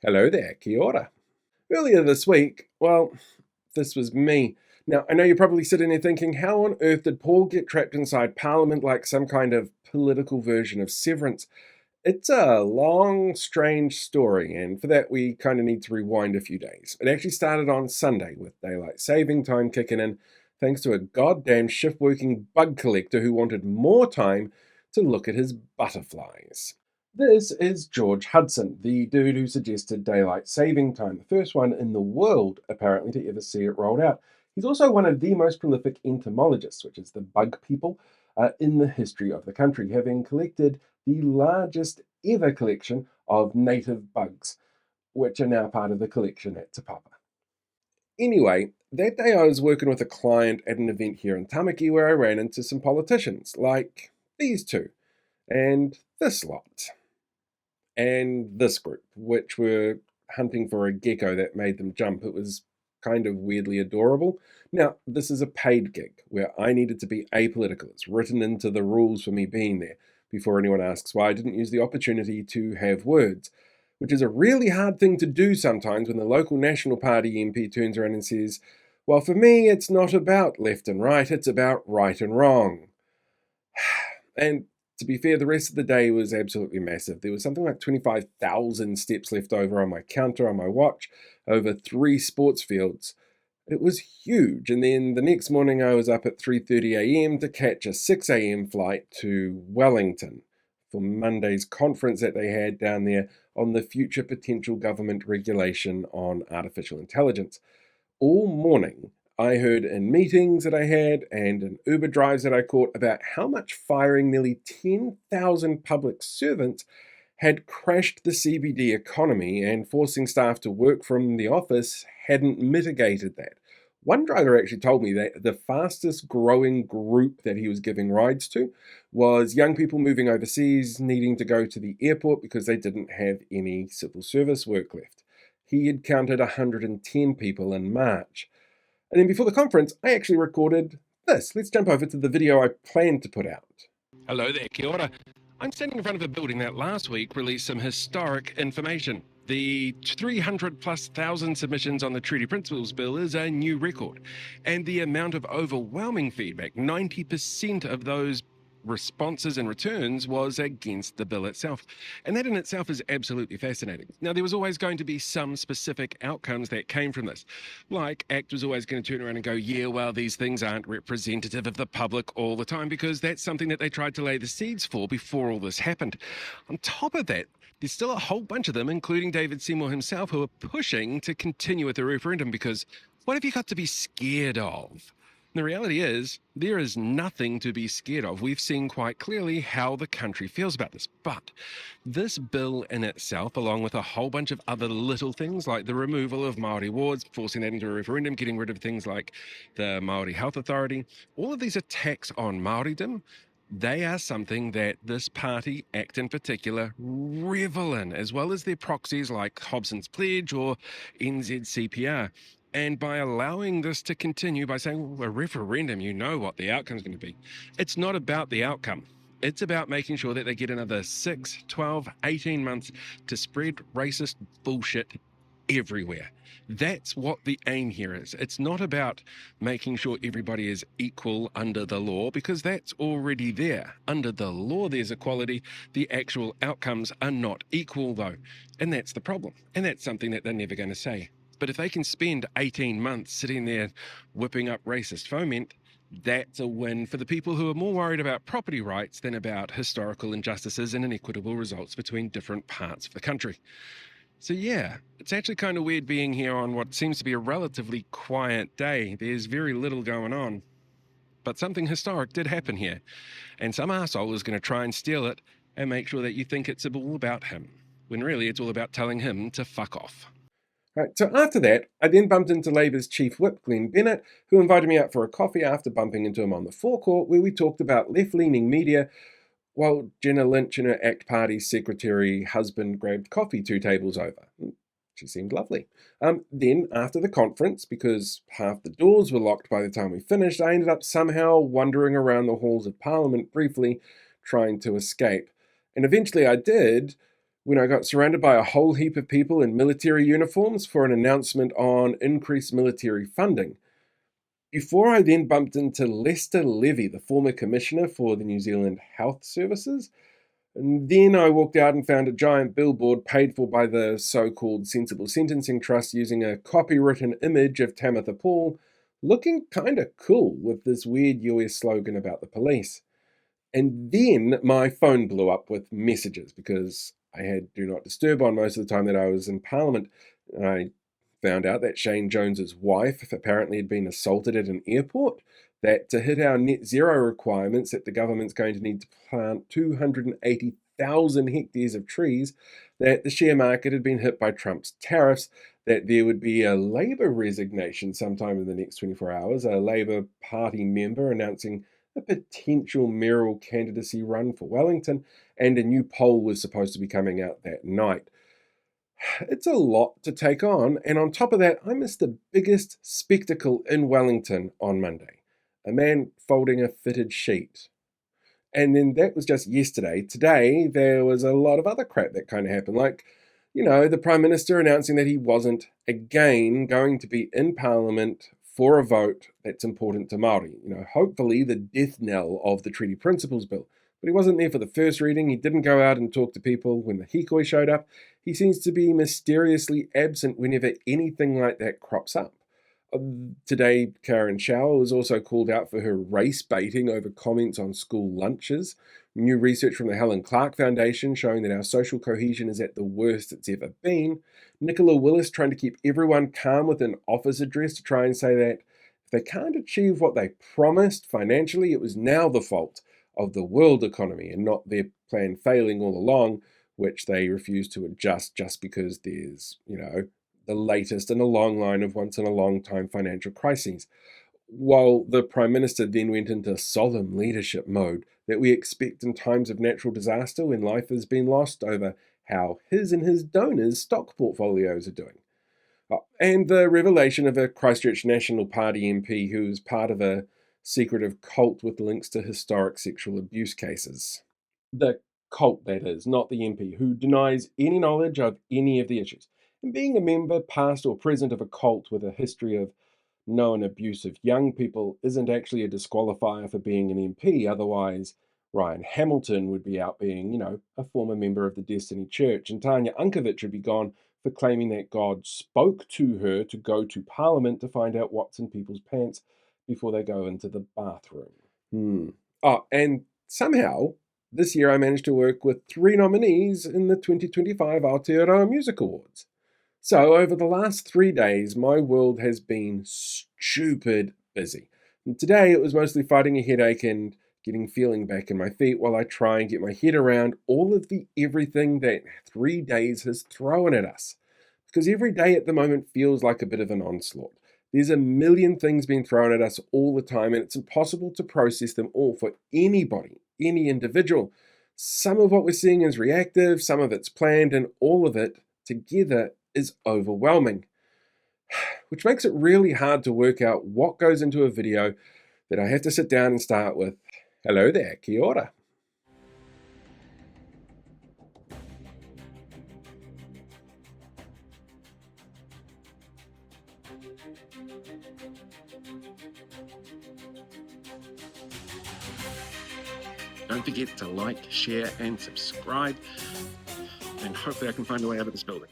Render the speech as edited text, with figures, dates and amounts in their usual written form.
Hello there, kia ora. Earlier this week, this was me. Now, I know you're probably sitting there thinking, how on earth did Paul get trapped inside Parliament like some kind of political version of Severance? It's a long, strange story, and for that, we kind of need to rewind a few days. It actually started on Sunday with daylight saving time kicking in, thanks to a goddamn shift working bug collector who wanted more time to look at his butterflies. This is George Hudson, the dude who suggested daylight saving time, the first one in the world, apparently, to ever see it rolled out. He's also one of the most prolific entomologists, which is the bug people, in the history of the country, having collected the largest ever collection of native bugs, which are now part of the collection at Te Papa. Anyway, that day I was working with a client at an event here in Tamaki where I ran into some politicians, like these two, and this lot and this group, which were hunting for a gecko that made them jump. It was kind of weirdly adorable. Now, this is a paid gig where I needed to be apolitical. It's written into the rules for me being there before anyone asks why I didn't use the opportunity to have words, which is a really hard thing to do sometimes when the local National Party MP turns around and says, well, for me, it's not about left and right, it's about right and wrong. And to be fair, the rest of the day was absolutely massive. There was something like 25,000 steps left over on my counter on my watch over 3 sports fields. It was huge. And then the next morning I was up at 3:30 a.m. to catch a 6 a.m. flight to Wellington for Monday's conference that they had down there on the future potential government regulation on artificial intelligence. All morning, I heard in meetings that I had and in Uber drives that I caught about how much firing nearly 10,000 public servants had crashed the CBD economy, and forcing staff to work from the office hadn't mitigated that. One driver actually told me that the fastest growing group that he was giving rides to was young people moving overseas needing to go to the airport because they didn't have any civil service work left. He had counted 110 people in March. And then before the conference, I actually recorded this. Let's jump over to the video I planned to put out. Hello there, kia ora. I'm standing in front of a building that last week released some historic information. The 300 plus thousand submissions on the Treaty Principles Bill is a new record. And the amount of overwhelming feedback, 90% of those responses and returns, was against the bill itself. And that in itself is absolutely fascinating. Now, there was always going to be some specific outcomes that came from this. Like, ACT was always going to turn around and go, yeah, well, these things aren't representative of the public all the time, because that's something that they tried to lay the seeds for before all this happened. On top of that, there's still a whole bunch of them, including David Seymour himself, who are pushing to continue with the referendum, because what have you got to be scared of? The reality is, there is nothing to be scared of. We've seen quite clearly how the country feels about this. But this bill in itself, along with a whole bunch of other little things like the removal of Māori wards, forcing that into a referendum, getting rid of things like the Māori Health Authority, all of these attacks on Māoridom, they are something that this party, ACT in particular, revel in, as well as their proxies like Hobson's Pledge or NZCPR. And by allowing this to continue, by saying, well, a referendum, you know what the outcome is going to be. It's not about the outcome. It's about making sure that they get another 6, 12, 18 months to spread racist bullshit everywhere. That's what the aim here is. It's not about making sure everybody is equal under the law, because that's already there. Under the law, there's equality. The actual outcomes are not equal, though. And that's the problem. And that's something that they're never going to say. But if they can spend 18 months sitting there whipping up racist foment, that's a win for the people who are more worried about property rights than about historical injustices and inequitable results between different parts of the country. So yeah, it's actually kind of weird being here on what seems to be a relatively quiet day. There's very little going on. But something historic did happen here. And some arsehole is going to try and steal it and make sure that you think it's all about him, when really it's all about telling him to fuck off. Right, so after that, I then bumped into Labour's chief whip, Glenn Bennett, who invited me out for a coffee after bumping into him on the forecourt, where we talked about left-leaning media, while Jenna Lynch and her ACT Party secretary husband grabbed coffee 2 tables over. She seemed lovely. Then, after the conference, because half the doors were locked by the time we finished, I ended up somehow wandering around the halls of Parliament briefly, trying to escape. And eventually I did, when I got surrounded by a whole heap of people in military uniforms for an announcement on increased military funding. Before I then bumped into Lester Levy, the former commissioner for the New Zealand Health Services. And then I walked out and found a giant billboard paid for by the so called Sensible Sentencing Trust using a copywritten image of Tamitha Paul looking kind of cool with this weird US slogan about the police. And then my phone blew up with messages because I had Do Not Disturb on most of the time that I was in Parliament. I found out that Shane Jones's wife apparently had been assaulted at an airport, that to hit our net zero requirements that the government's going to need to plant 280,000 hectares of trees, that the share market had been hit by Trump's tariffs, that there would be a Labour resignation sometime in the next 24 hours, a Labour Party member announcing a potential mayoral candidacy run for Wellington, and a new poll was supposed to be coming out that night. It's a lot to take on, and on top of that, I missed the biggest spectacle in Wellington on Monday. A man folding a fitted sheet. And then that was just yesterday. Today, there was a lot of other crap that kind of happened, like, the Prime Minister announcing that he wasn't, again, going to be in Parliament for a vote that's important to Māori. Hopefully the death knell of the Treaty Principles Bill. But he wasn't there for the first reading. He didn't go out and talk to people when the hikoi showed up. He seems to be mysteriously absent whenever anything like that crops up. Today, Karen Shower was also called out for her race baiting over comments on school lunches. New research from the Helen Clark Foundation showing that our social cohesion is at the worst it's ever been. Nicola Willis trying to keep everyone calm with an office address to try and say that if they can't achieve what they promised financially, it was now the fault of the world economy and not their plan failing all along, which they refuse to adjust just because there's, the latest in a long line of once-in-a-long-time financial crises. While the Prime Minister then went into solemn leadership mode that we expect in times of natural disaster when life has been lost over how his and his donors' stock portfolios are doing. And the revelation of a Christchurch National Party MP who is part of a secretive cult with links to historic sexual abuse cases. The cult, that is, not the MP, who denies any knowledge of any of the issues. And being a member, past or present, of a cult with a history of known abuse of young people isn't actually a disqualifier for being an MP. Otherwise, Ryan Hamilton would be out being, a former member of the Destiny Church, and Tanya Unkovich would be gone for claiming that God spoke to her to go to Parliament to find out what's in people's pants before they go into the bathroom. Oh, and somehow, this year I managed to work with 3 nominees in the 2025 Aotearoa Music Awards. So over the last 3 days, my world has been stupid busy. And today it was mostly fighting a headache and getting feeling back in my feet while I try and get my head around all of the everything that 3 days has thrown at us. Because every day at the moment feels like a bit of an onslaught. There's a million things being thrown at us all the time, and it's impossible to process them all for anybody, any individual. Some of what we're seeing is reactive, some of it's planned, and all of it together is overwhelming. Which makes it really hard to work out what goes into a video that I have to sit down and start with, "Hello there, kia ora." Don't forget to like, share, and subscribe. And hopefully I can find a way out of this building.